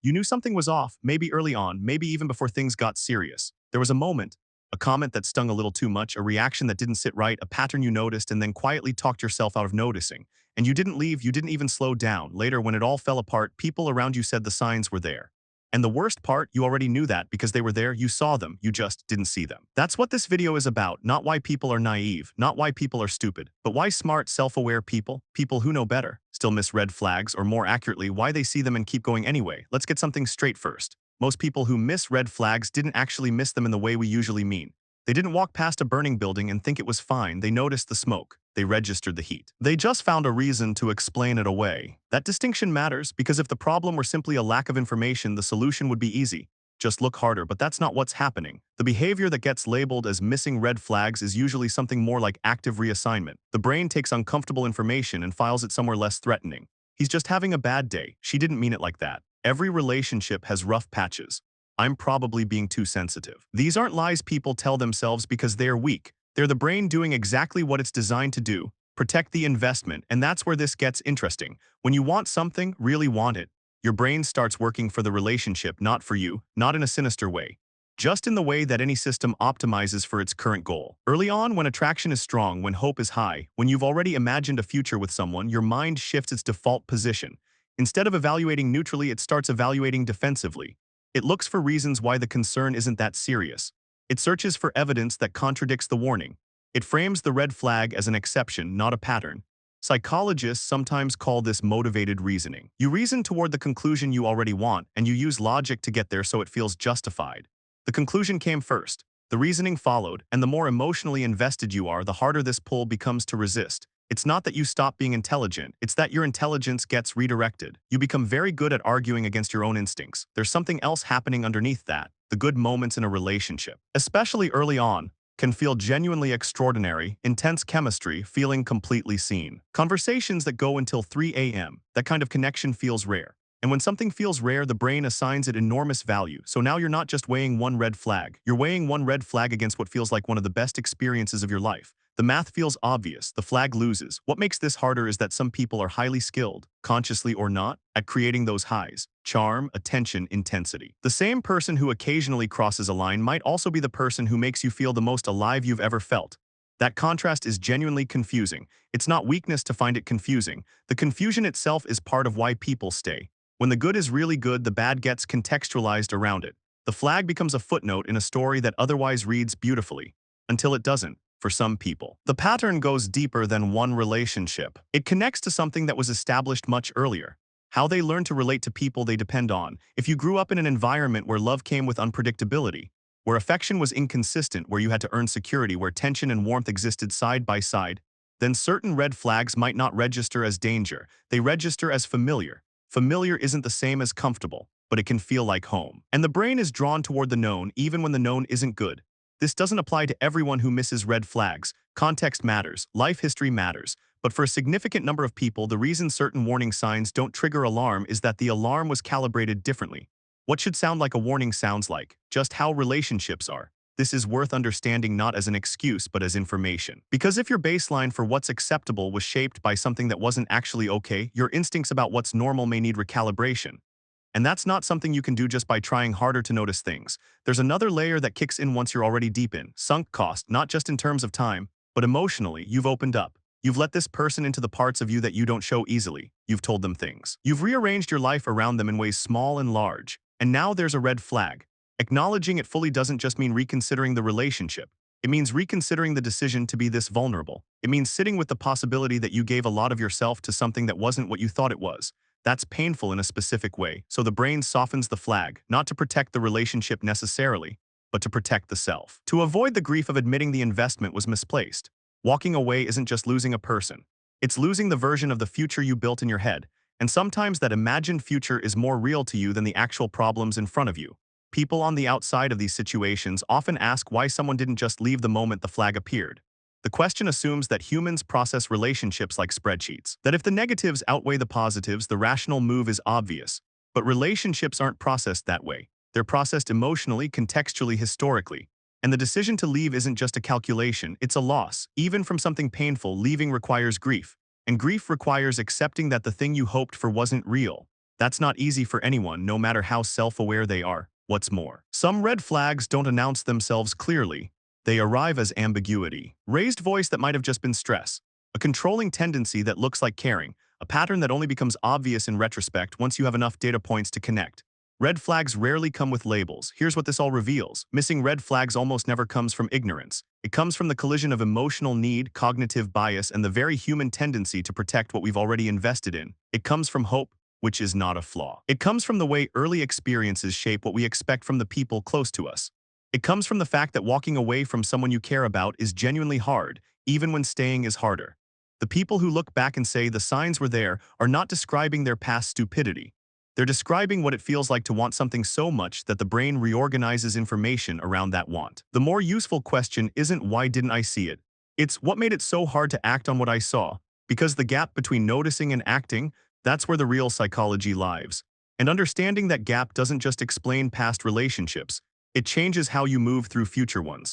You knew something was off, maybe early on, maybe even before things got serious. There was a moment, a comment that stung a little too much, a reaction that didn't sit right, a pattern you noticed and then quietly talked yourself out of noticing. And you didn't leave, you didn't even slow down. Later, when it all fell apart, people around you said the signs were there. And the worst part, you already knew that because they were there, you saw them, you just didn't see them. That's what this video is about, not why people are naive, not why people are stupid, but why smart, self-aware people, people who know better, still miss red flags, or more accurately, why they see them and keep going anyway. Let's get something straight first. Most people who miss red flags didn't actually miss them in the way we usually mean. They didn't walk past a burning building and think it was fine. They noticed the smoke. They registered the heat. They just found a reason to explain it away. That distinction matters because if the problem were simply a lack of information, the solution would be easy. Just look harder, but that's not what's happening. The behavior that gets labeled as missing red flags is usually something more like active reassignment. The brain takes uncomfortable information and files it somewhere less threatening. He's just having a bad day. She didn't mean it like that. Every relationship has rough patches. I'm probably being too sensitive. These aren't lies people tell themselves because they're weak. They're the brain doing exactly what it's designed to do, protect the investment, and that's where this gets interesting. When you want something, really want it, your brain starts working for the relationship, not for you, not in a sinister way, just in the way that any system optimizes for its current goal. Early on, when attraction is strong, when hope is high, when you've already imagined a future with someone, your mind shifts its default position. Instead of evaluating neutrally, it starts evaluating defensively. It looks for reasons why the concern isn't that serious. It searches for evidence that contradicts the warning. It frames the red flag as an exception, not a pattern. Psychologists sometimes call this motivated reasoning. You reason toward the conclusion you already want, and you use logic to get there so it feels justified. The conclusion came first. The reasoning followed, and the more emotionally invested you are, the harder this pull becomes to resist. It's not that you stop being intelligent, it's that your intelligence gets redirected. You become very good at arguing against your own instincts. There's something else happening underneath that. The good moments in a relationship, especially early on, can feel genuinely extraordinary, intense chemistry, feeling completely seen. Conversations that go until 3 a.m., that kind of connection feels rare. And when something feels rare, the brain assigns it enormous value. So now you're not just weighing one red flag, you're weighing one red flag against what feels like one of the best experiences of your life. The math feels obvious, the flag loses. What makes this harder is that some people are highly skilled, consciously or not, at creating those highs. Charm, attention, intensity. The same person who occasionally crosses a line might also be the person who makes you feel the most alive you've ever felt. That contrast is genuinely confusing. It's not weakness to find it confusing. The confusion itself is part of why people stay. When the good is really good, the bad gets contextualized around it. The flag becomes a footnote in a story that otherwise reads beautifully. Until it doesn't. For some people, the pattern goes deeper than one relationship. It connects to something that was established much earlier. How they learn to relate to people they depend on. If you grew up in an environment where love came with unpredictability, where affection was inconsistent, where you had to earn security, where tension and warmth existed side by side, then certain red flags might not register as danger. They register as familiar. Familiar isn't the same as comfortable, but it can feel like home. And the brain is drawn toward the known even when the known isn't good. This doesn't apply to everyone who misses red flags. Context matters, life history matters, but for a significant number of people, the reason certain warning signs don't trigger alarm is that the alarm was calibrated differently. What should sound like a warning sounds like just how relationships are. This is worth understanding not as an excuse but as information. Because if your baseline for what's acceptable was shaped by something that wasn't actually okay, your instincts about what's normal may need recalibration. And that's not something you can do just by trying harder to notice things. There's another layer that kicks in once you're already deep in. Sunk cost, not just in terms of time, but emotionally. You've opened up. You've let this person into the parts of you that you don't show easily. You've told them things. You've rearranged your life around them in ways small and large. And now there's a red flag. Acknowledging it fully doesn't just mean reconsidering the relationship. It means reconsidering the decision to be this vulnerable. It means sitting with the possibility that you gave a lot of yourself to something that wasn't what you thought it was. That's painful in a specific way, so the brain softens the flag, not to protect the relationship necessarily, but to protect the self. To avoid the grief of admitting the investment was misplaced. Walking away isn't just losing a person. It's losing the version of the future you built in your head, and sometimes that imagined future is more real to you than the actual problems in front of you. People on the outside of these situations often ask why someone didn't just leave the moment the flag appeared. The question assumes that humans process relationships like spreadsheets, that if the negatives outweigh the positives, the rational move is obvious. But relationships aren't processed that way. They're processed emotionally, contextually, historically. And the decision to leave isn't just a calculation, it's a loss. Even from something painful, leaving requires grief. And grief requires accepting that the thing you hoped for wasn't real. That's not easy for anyone, no matter how self-aware they are. What's more, some red flags don't announce themselves clearly. They arrive as ambiguity, raised voice that might have just been stress, a controlling tendency that looks like caring, a pattern that only becomes obvious in retrospect once you have enough data points to connect. Red flags rarely come with labels. Here's what this all reveals. Missing red flags almost never comes from ignorance. It comes from the collision of emotional need, cognitive bias, and the very human tendency to protect what we've already invested in. It comes from hope, which is not a flaw. It comes from the way early experiences shape what we expect from the people close to us. It comes from the fact that walking away from someone you care about is genuinely hard, even when staying is harder. The people who look back and say the signs were there are not describing their past stupidity. They're describing what it feels like to want something so much that the brain reorganizes information around that want. The more useful question isn't why didn't I see it? It's what made it so hard to act on what I saw? Because the gap between noticing and acting, that's where the real psychology lies. And understanding that gap doesn't just explain past relationships, it changes how you move through future ones.